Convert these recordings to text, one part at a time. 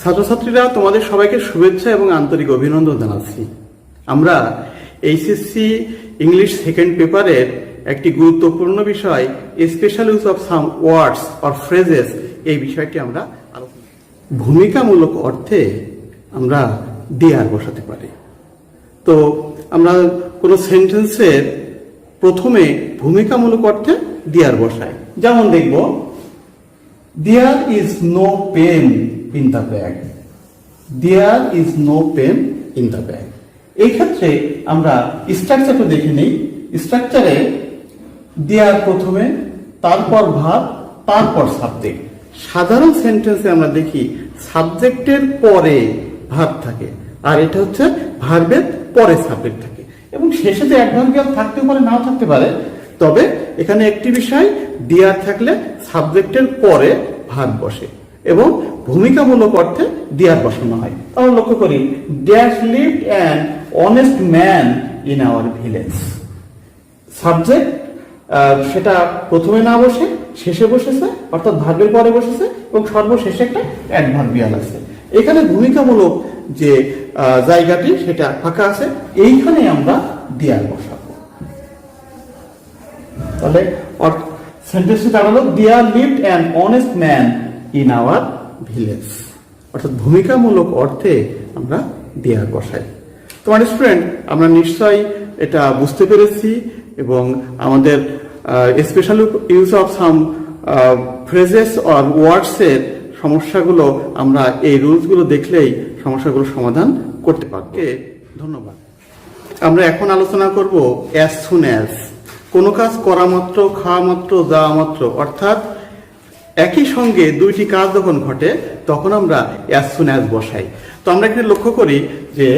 ছাত্রছাত্রীরা, তোমাদের সবাইকে শুভেচ্ছা এবং আন্তরিক অভিনন্দন জানাচ্ছি। আমরা এইচএসসি ইংলিশ সেকেন্ড পেপারের একটি গুরুত্বপূর্ণ বিষয় special use of some words or phrases, এই বিষয়টি আমরা আলোচনা। ভূমিকামূলক অর্থে আমরা দেয়ার বসাতে পারি। তো আমরা কোনো সেন্টেন্সের প্রথমে ভূমিকামূলক অর্থে দেয়ার বসাই। যেমন দেখব, there is no pen in the bag. There is no pen in the bag. এই ক্ষেত্রে আমরা স্ট্রাকচারটা দেখে নিই। স্ট্রাকচারে দেয়ার প্রথমে, তারপর ভার্ব, তারপর সাবজেক্ট। সাধারণ সেন্টেন্সে আমরা দেখি সাবজেক্টের পরে ভার্ব থাকে, আর এটা হচ্ছে ভার্বের পরে সাবজেক্ট থাকে, এবং শেষে যে অ্যাডভার্বিয়াল থাকতে পারে, নাও থাকতে পারে। তবে এখানে একটি বিষয়, দেয়ার থাকলে সাবজেক্টের পরে ভার্ব বসে এবং ভূমিকামূলক অর্থে দেয়ার বসানো হয়। আমরা লক্ষ্য করি, dash lived an honest man in our village. Subject সেটা প্রথমে না বসে শেষে বসেছে, অর্থাৎ ভার্বের পরে বসেছে, এবং সর্বশেষে একটা অ্যাডভার্বিয়াল আছে। এখানে ভূমিকামূলক যে জায়গাটি সেটা ফাঁকা আছে, এইখানে আমরা দেয়ার বসাবো। তাহলে সেন্টেন্সটি দাঁড়ালো, there lived an honest man in our village. অর্থাৎ ভূমিকামূলক অর্থে আমরা দেয়ার বসাই। তোমার স্টুডেন্ট, আমরা নিশ্চয়ই এটা বুঝতে পেরেছি, এবং আমাদের special use of some phrases or ওয়ার্ডসের সমস্যাগুলো আমরা এই রুলসগুলো দেখলেই সমস্যাগুলো সমাধান করতে পারব। ধন্যবাদ। আমরা এখন আলোচনা করব অ্যাজ সুন অ্যাজ। কোনো কাজ করা মাত্র, খাওয়া মাত্র, যাওয়া মাত্র, অর্থাৎ একই সঙ্গে দুইটি কাজ যখন ঘটে তখন আমরা অ্যাজ সুন অ্যাজ বসাই। তো আমরা এখানে লক্ষ্য করি যে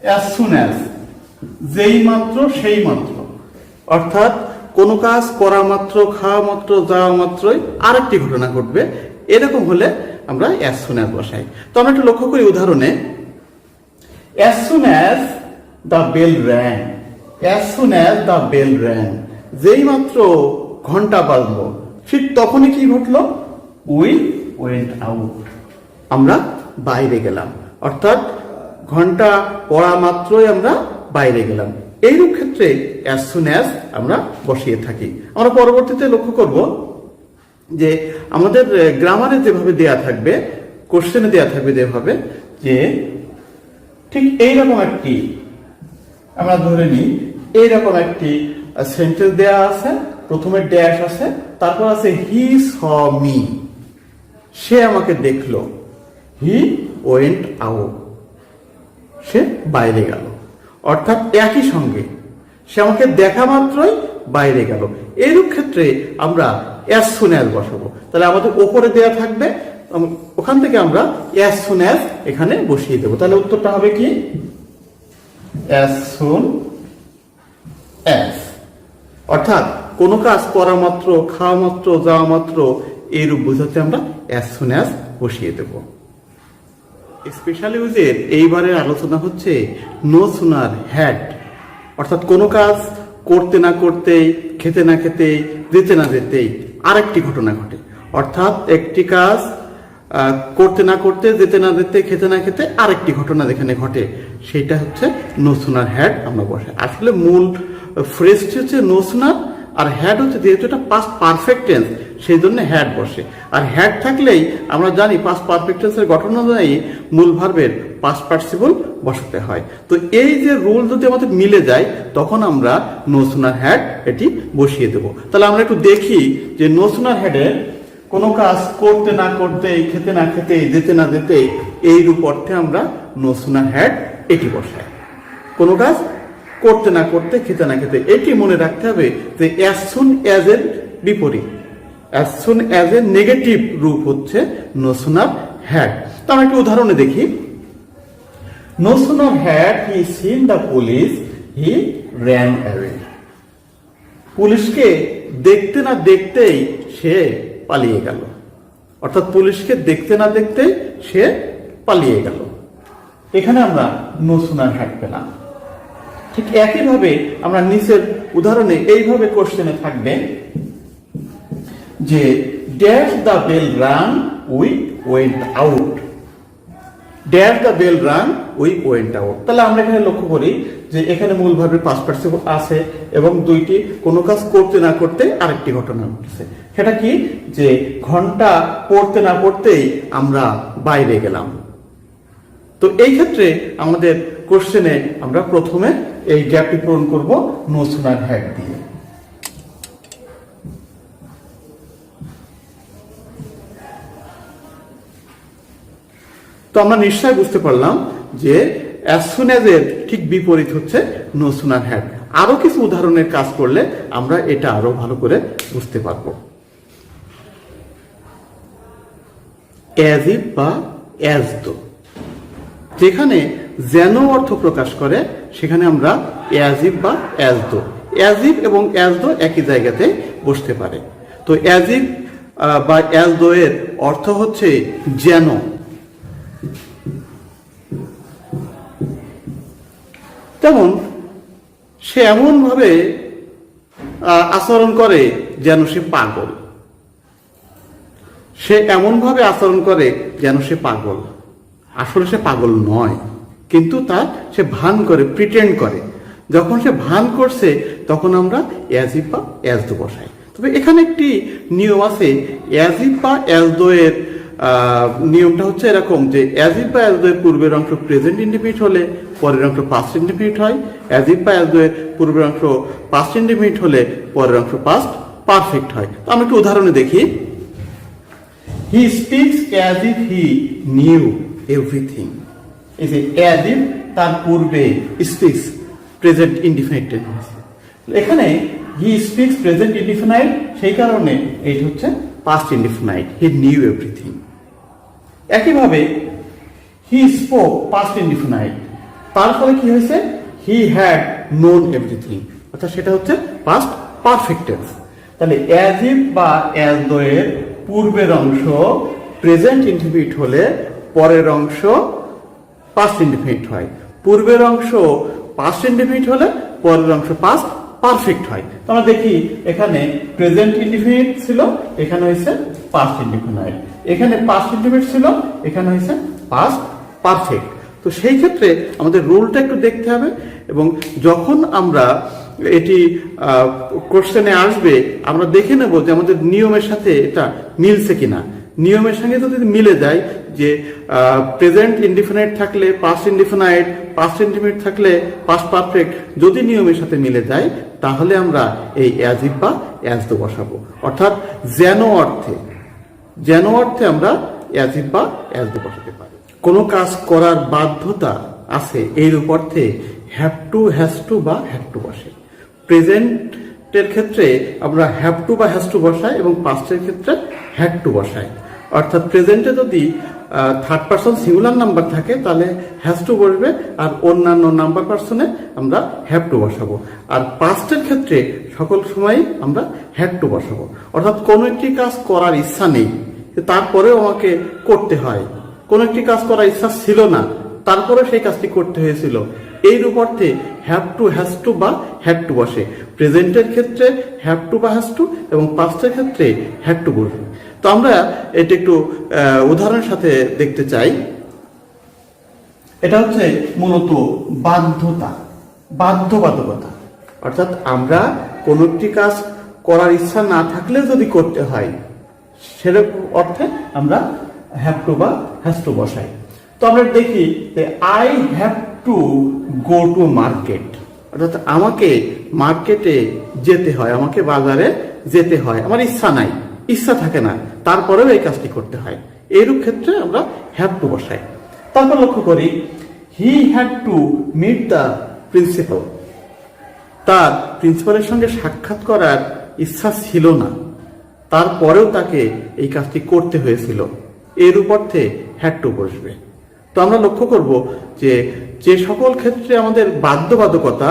অ্যাজ সুন অ্যাজ, যেই মাত্র সেই মাত্র, অর্থাৎ কোনো কাজ করা মাত্র, খাওয়া মাত্র, যাওয়া মাত্রই আরেকটি ঘটনা ঘটবে, এরকম হলে আমরা অ্যাজ সুন অ্যাজ বসাই। তো আমরা একটু লক্ষ্য করি উদাহরণে, as soon as the bell rang. As soon as the bell rang, যেই মাত্র ঘন্টা বাজলো ঠিক তখনই কি ঘটলো? উই ওয়েন্ট আউট, আমরা বাইরে গেলাম। অর্থাৎ ঘন্টা পড়া মাত্রই আমরা বাইরে গেলাম। এইরূপ ক্ষেত্রে অ্যাজ সুন অ্যাজ আমরা বসিয়ে থাকি। আমরা পরবর্তীতে লক্ষ্য করব যে আমাদের গ্রামারে যেভাবে দেয়া থাকবে, কোশ্চেনে দেয়া থাকবে যেভাবে, যে ঠিক এইরকম একটি, আমরা ধরে নিই এইরকম একটি সেন্টেন্স দেয়া আছে, প্রথমে ড্যাশ আছে, তারপর আছে হি স মি, সে আমাকে দেখলো। হি ওয়েন্ট আউট, সে বাইরে গেল। অর্থাৎ একই সঙ্গে সে আমাকে দেখা মাত্রই বাইরে গেল। এইরূপ ক্ষেত্রে আমরা অ্যাজ সুন অ্যাজ বসাবো। তাহলে আমাদের ওপরে দেয়া থাকবে, ওখান থেকে আমরা অ্যাজ সুন অ্যাজ এখানে বসিয়ে দেবো। তাহলে উত্তরটা হবে কি? As soon as. অর্থাৎ কোনো কাজ করা মাত্র, খাওয়া মাত্র, যাওয়া মাত্র, এইরূপ বোঝাতে আমরা অ্যাজ সুন অ্যাজ বসিয়ে দেব। স্পেশাল ইউজের এইবারের আলোচনা হচ্ছে নো সুনার হ্যাড। অর্থাৎ কোনো কাজ করতে না করতেই, খেতে না খেতেই, যেতে না যেতেই আরেকটি ঘটনা ঘটে। অর্থাৎ একটি কাজ করতে না করতে, যেতে না যেতে, খেতে না খেতে আরেকটি ঘটনা যেখানে ঘটে, সেইটা হচ্ছে নো সুনার হ্যাড আমরা বসাই। আসলে মূল ফ্রেজটি হচ্ছে নো সুনার, আর হ্যাড হচ্ছে, যেহেতু এটা পাস্ট পারফেক্ট টেন্স, সেই জন্য হ্যাড বসে। আর হ্যাড থাকলেই আমরা জানি পাস্ট পারফেক্ট টেন্সের গঠন অনুযায়ী মূল ভার্বের পাস্ট পার্টিসিপল বসাতে হয়। তো এই যে রুল যদি আমাদের মিলে যায়, তখন আমরা নো সুনার হ্যাড এটি বসিয়ে দেব। তাহলে আমরা একটু দেখি যে নো সুনার হ্যাডে কোনো কাজ করতে না করতেই, খেতে না খেতেই, যেতে না যেতেই, এইরূপ অর্থে আমরা নো সুনার হ্যাড এটি বসাই। কোনো কাজ করতে না করতে, খেতে না খেতে, এটি মনে রাখতে হবে যে অ্যাজ সুন অ্যাজ এর বিপরীত। As soon as a negative রূপ হচ্ছে নো সুনার হ্যাড। তো আমরা একটা উদাহরণে দেখি। No sooner had he seen the police he ran away. পুলিশকে দেখতে না দেখতেই সে পালিয়ে গেল, অর্থাৎ পুলিশকে দেখতে না দেখতেই সে পালিয়ে গেল। এখানে আমরা নো সুনার হ্যাড পেলাম। ঠিক একইভাবে আমরা নিচের উদাহরণে এইভাবে কোশ্চেনে থাকবে যে dash the bell ran we went out. Dash the bell ran we went out. তাহলে আমরা এখানে লক্ষ্য করি যে এখানে মূল ভার্বের পাস্ট পার্টিসিপল আছে এবং দুইটি কোনো কাজ করতে না করতে আরেকটি ঘটনা ঘটেছে। সেটা কি, যে ঘন্টা পড়তে না পড়তেই আমরা বাইরে গেলাম। তো এই ক্ষেত্রে আমাদের কোশ্চেনে আমরা প্রথমে এই গ্যাপটি পূরণ করব নো সুনার হ্যাড দিয়ে। তো আমরা নিশ্চয় বুঝতে পারলাম যে অ্যাজ সুন অ্যাজ এর ঠিক বিপরীত হচ্ছে নো সুনার হ্যাড। আরো কিছু উদাহরণের কাজ করলে আমরা এটা আরো ভালো করে বুঝতে পারবো। অ্যাজ ইফ বা অ্যাজ দো, যেখানে যেন অর্থ প্রকাশ করে সেখানে আমরা অ্যাজ ইফ বা অ্যাজ দো। অ্যাজ ইফ এবং অ্যাজ দো একই জায়গাতে বসতে পারে। তো অ্যাজ ইফ বা অ্যাজ দো এর অর্থ হচ্ছে যেন। তেমন সে এমন ভাবে আচরণ করে যেন সে পাগল। সে এমন ভাবে আচরণ করে যেন সে পাগল। আসলে সে পাগল নয়, কিন্তু সে ভান করে, প্রিটেন্ড করে। যখন সে ভান করছে তখন আমরা অ্যাজ ইফ বা অ্যাজ দো বসাই। তবে এখানে একটি নিয়ম আছে। অ্যাজ ইফ বা অ্যাজ দো এর নিয়মটা হচ্ছে এরকম যে অ্যাজ ইফ বা অ্যাজ দো এর পূর্বের অংশ প্রেজেন্ট ইনডিফিনিট হলে পরের অংশ পাস্ট ইনডিফিনিট হয়। অ্যাজ ইফ বা অ্যাজ দো এর পূর্বের অংশ পাস্ট ইনডিফিনিট হলে পরের অংশ পাস্ট পারফেক্ট হয়। তো আমরা একটু উদাহরণে দেখি। He speaks as if he knew everything. এই যে অ্যাজ ইফ তার পূর্বে স্পিক্স প্রেজেন্ট ইনডিফিনিট টেন্স। এখানে হি স্পিক্স প্রেজেন্ট ইনডিফিনাইট, সেই কারণে এইটা হচ্ছে past indefinite. He knew everything. একইভাবে হি স্পোক পাস্ট ইনডিফিনাইট, তার ফলে কি হয়েছে, হি হ্যাড নোন এভরিথিং, অর্থাৎ সেটা হচ্ছে পাস্ট পারফেক্ট টেন্স। তাহলে অ্যাজ ইফ বা অ্যাজ দো এর পূর্বের অংশ প্রেজেন্ট ইনডিফিনিট হলে পরের অংশ পাস্ট ইনডিফিনিট হয়। পূর্বের অংশ পাস্ট ইনডিফিনিট হলে পরের অংশ পাস্ট পারফেক্ট হয়। তো আমরা দেখি এখানে প্রেজেন্ট ইনডিফিনিট ছিল, এখানে হয়েছে পাস্ট ইনডিফিনাইট। এখানে পাস্ট ইনডিফিনিট ছিল, এখানে হয়েছে পাস্ট পারফেক্ট। তো সেই ক্ষেত্রে আমাদের রুলটা একটু দেখতে হবে এবং যখন আমরা এটি কোশ্চেনে আসবে আমরা দেখে নেব যে আমাদের নিয়মের সাথে এটা মিলছে কিনা। নিয়মের সঙ্গে যদি মিলে যায় যে প্রেজেন্ট ইনডিফিনাইট থাকলে পাস্ট ইনডিফিনাইট, পাস্ট ইনডিফিনাইট থাকলে পাস্ট পারফেক্ট, যদি নিয়মের সাথে মিলে যায় তাহলে আমরা এই অ্যাজ ইফ বা অ্যাজ দো বসাবো। অর্থাৎ যেন অর্থে আমরা অ্যাজ ইফ বা অ্যাজ দো বসাতে পারি। কোনো কাজ করার বাধ্যতা আছে এই রূপ অর্থে হ্যাভ টু, হ্যাজ টু বা হ্যাড টু বসে। প্রেজেন্টের ক্ষেত্রে আমরা হ্যাভ টু বা হ্যাজ টু বসাই এবং পাস্টের ক্ষেত্রে হ্যাড টু বসাই। অর্থাৎ প্রেজেন্টে যদি থার্ড পারসন সিঙ্গুলার নাম্বার থাকে তাহলে হ্যাজ টু বসবে, আর অন্যান্য নাম্বার পারসনে আমরা হ্যাভ টু বসাবো। আর পাস্টের ক্ষেত্রে সকল সময় আমরা হ্যাড টু বসাবো। অর্থাৎ কোনো একটি কাজ করার ইচ্ছা নেই, তারপরেও আমাকে করতে হয়। কোনো একটি কাজ করার ইচ্ছা ছিল না, তারপরে সেই কাজটি করতে হয়েছিল। এই রূপ অর্থে হ্যাভ টু, হ্যাজ টু বা হ্যাড টু বসে। প্রেজেন্টের ক্ষেত্রে হ্যাভ টু বা হ্যাজ টু এবং পাস্টের ক্ষেত্রে হ্যাড টু বসবে। তো আমরা এটা একটু উদাহরণের সাথে দেখতে চাই। এটা হচ্ছে মূলত বাধ্যতা, বাধ্যবাধকতা। অর্থাৎ আমরা কোনো একটি কাজ করার ইচ্ছা না থাকলেও যদি করতে হয় সেরকম অর্থে আমরা হ্যাভ টু বা হ্যাজ টু বসাই। তো আমরা দেখি যে I have to go to market, অর্থাৎ আমাকে মার্কেটে যেতে হয়, আমাকে বাজারে যেতে হয়। আমার ইচ্ছা নাই, ইচ্ছা থাকে না, তারপরেও এই কাজটি করতে হয়। এইরূপ ক্ষেত্রে আমরা হ্যাভ টু বসাই। তারপর লক্ষ্য করি he had to meet the principal. তার প্রিন্সিপালের সঙ্গে সাক্ষাৎ করার ইচ্ছা ছিল না, তারপরেও তাকে এই কাজটি করতে হয়েছিল, এর উপর্থে হ্যাড টু বসবে। তো আমরা লক্ষ্য করব যে যে সকল ক্ষেত্রে আমাদের বাধ্যবাধকতা,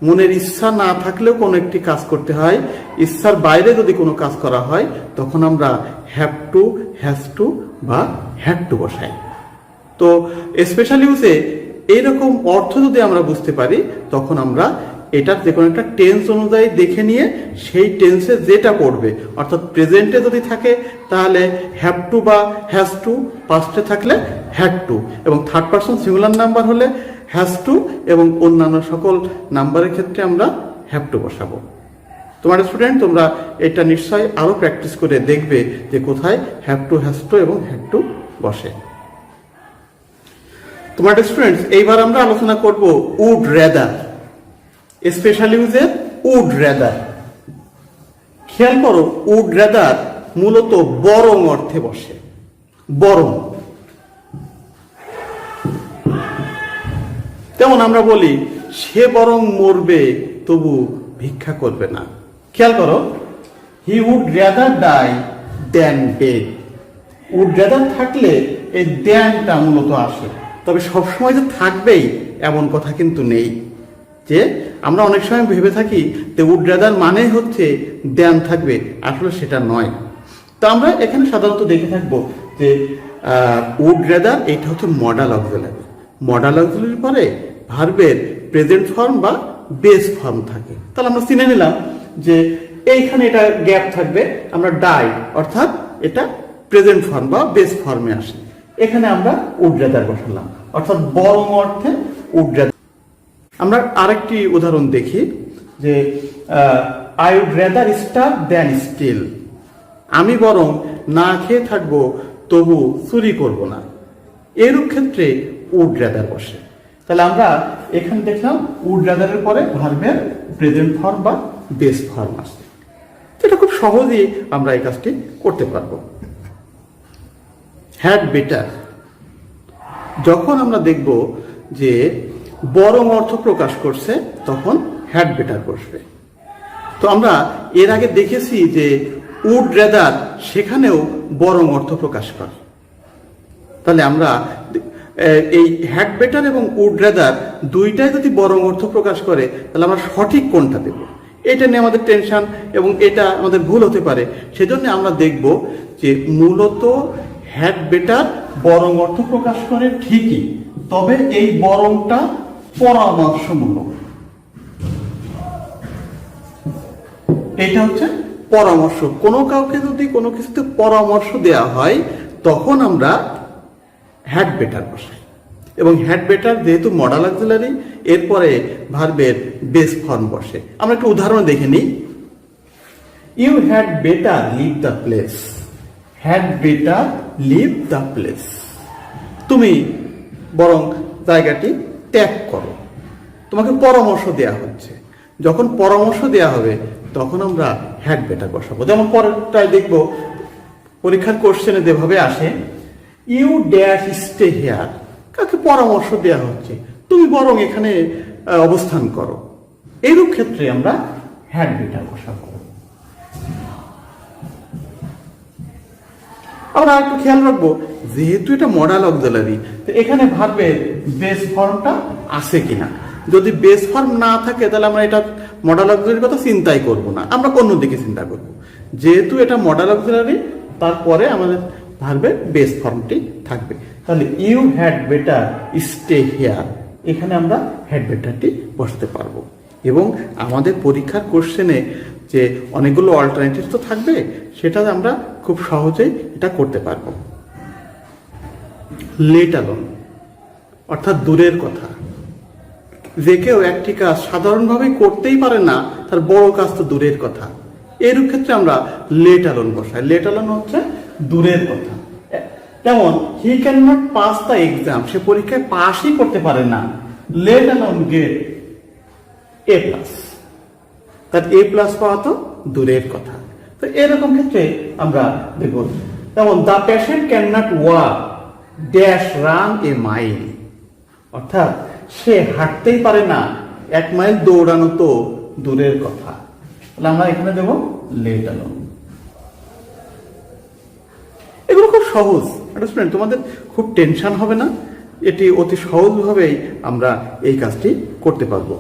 মনের ইচ্ছা না থাকলেও কোনো একটি কাজ করতে হয়, ইচ্ছার বাইরে যদি কোনো কাজ করা হয়, তখন আমরা হ্যাভ টু, হ্যাজ টু বা হ্যাড টু বসাই। তো স্পেশাল ইউজে এইরকম অর্থ যদি আমরা বুঝতে পারি, তখন আমরা এটার যে কোনো একটা টেন্স অনুযায়ী দেখে নিয়ে সেই টেন্সে যেটা পড়বে, অর্থাৎ প্রেজেন্টে যদি থাকে তাহলে হ্যাভ টু বা হ্যাজ টু, পাস্টে থাকলে হ্যাড টু, এবং থার্ড পারসন সিঙ্গুলার নাম্বার হলে হ্যাজ টু, এবং অন্যান্য সকল নাম্বারের ক্ষেত্রে আমরা হ্যাভ টু বসাবো। তোমার স্টুডেন্ট, তোমরা এটা নিশ্চয়ই আরো প্র্যাকটিস করে দেখবে যে কোথায় হ্যাভ টু, হ্যাজ টু এবং হ্যাড টু বসে। তোমার স্টুডেন্টস, এইবার আমরা আলোচনা করব উড রেদার, স্পেশাল ইউজের উড রেদার। খেয়াল করো, উড রেদার মূলত বরং অর্থে বসে। বরং, তেমন আমরা বলি সে বরং মরবে তবু ভিক্ষা করবে না। খেয়াল করো, he would rather die than beg. Would rather থাকলে এই দ্যানটা মূলত আসে, তবে সবসময় যে থাকবেই এমন কথা কিন্তু নেই। যে আমরা অনেক সময় ভেবে থাকি যে উড রেদার মানে হচ্ছে দ্যান থাকবে, আসলে সেটা নয়। তো আমরা এখানে সাধারণত দেখে থাকবো যে উড রেদার এটা হচ্ছে মডাল অক্সিলারি। মডাল অক্সিলারির পরে ভার্বের প্রেজেন্ট ফর্ম বা বেস ফর্ম থাকে। তাহলে আমরা চিনে নিলাম যে এইখানে এটা গ্যাপ থাকবে, আমরা ডাই অর্থাৎ এটা প্রেজেন্ট ফর্ম বা বেস ফর্মে আসে। এখানে আমরা উড রেদার বসালাম, অর্থাৎ বরং অর্থে উড রেদার। আমরা আরেকটি উদাহরণ দেখি যে I would rather starve than steal. আমি বরং না খেয়ে থাকবো তবু চুরি করব না। এরূপ ক্ষেত্রে উড রেদার বসে। তাহলে আমরা এখানে দেখলাম উড রেদারের পরে ভার্বের প্রেজেন্ট ফর্ম বা বেস ফর্ম আসে। এটা খুব সহজেই আমরা এই কাজটি করতে পারবো। হ্যাড বেটার, যখন আমরা দেখব যে বরং অর্থ প্রকাশ করছে তখন হ্যাড বেটার বসবে। তো আমরা এর আগে দেখেছি যে উড রেদার সেখানেও বরং অর্থ প্রকাশ করে। তাহলে আমরা এই হ্যাড বেটার এবং উড রেদার দুইটাই যদি বরং অর্থ প্রকাশ করে, তাহলে আমরা সঠিক কোনটা দেব, এটা নিয়ে আমাদের টেনশন এবং এটা আমাদের ভুল হতে পারে। সেজন্য আমরা দেখব যে মূলত হ্যাড বেটার বরং অর্থ প্রকাশ করে ঠিকই, তবে এই বরংটা পরামর্শমূলক। এটা হচ্ছে পরামর্শ। কোনো কাউকে যদি কোনো কিছুতে পরামর্শ দেওয়া হয় তখন আমরা হ্যাড বেটার বসাই, এবং হ্যাড বেটার যেহেতু মডাল অক্সিলারি, এরপরে ভার্বের বেস ফর্ম বসে। আমরা একটু উদাহরণ দেখে নিই। You had better leave the place. Had better leave the place, তুমি বরং জায়গাটি ত্যাগ করো। তোমাকে পরামর্শ দেয়া হচ্ছে। যখন পরামর্শ দেয়া হবে তখন আমরা হ্যাড বেটার বসাবো। যেমন পরেরটায় দেখব, পরীক্ষার কোশ্চেনে যেভাবে আসে, ইউ ড্যাশ স্টে হেয়ার। কাকে পরামর্শ দেয়া হচ্ছে, তুমি বরং এখানে অবস্থান করো। এইরূপ ক্ষেত্রে আমরা হ্যাড বেটার বসাবো। আমরা একটু খেয়াল রাখবো, যেহেতু এটা মডাল অক্সিলারি, তো এখানে ভার্বের বেস ফর্মটা আছে কিনা। যদি বেস ফর্ম না থাকে তাহলে আমরা এটা মডাল অক্সিলারির কথা চিন্তাই করব না, আমরা অন্যদিকে চিন্তা করব। যেহেতু এটা মডাল অক্সিলারি, তারপরে আমাদের ভার্বের বেস ফর্মটি থাকবে। তাহলে you had better stay here, এখানে আমরা হ্যাড বেটারটি বসাতে পারবো। এবং আমাদের পরীক্ষার কোশ্চেনে যে অনেকগুলো অল্টারনেটিভ তো থাকবে, সেটা আমরা খুব সহজেই এটা করতে পারবো। লেট অ্যালোন অর্থাৎ দূরের কথা। যে কেউ একটি কাজ সাধারণভাবে করতেই পারে না, তার বড় কাজ তো দূরের কথা। এর ক্ষেত্রে আমরা লেট অ্যালোন বসাই। লেট অ্যালোন হচ্ছে দূরের কথা। যেমন he can not pass the exam, সে পরীক্ষায় পাসই করতে পারে না। Let alone get A plus, তার এ প্লাস পাওয়া তো দূরের কথা। তো এরকম ক্ষেত্রে আমরা দেখব, যেমন the patient can not walk dash run A mile, অর্থাৎ সে হাঁটতেই পারে না, 1 মাইল দৌড়ানো তো দূরের কথা। তাহলে আমরা এখানে দেব লেট অ্যালোন। সহজ স্টুডেন্ট, তোমাদের খুব টেনশন হবে না, এটি অতি সহজভাবেই আমরা এই কাজটি করতে পারবো।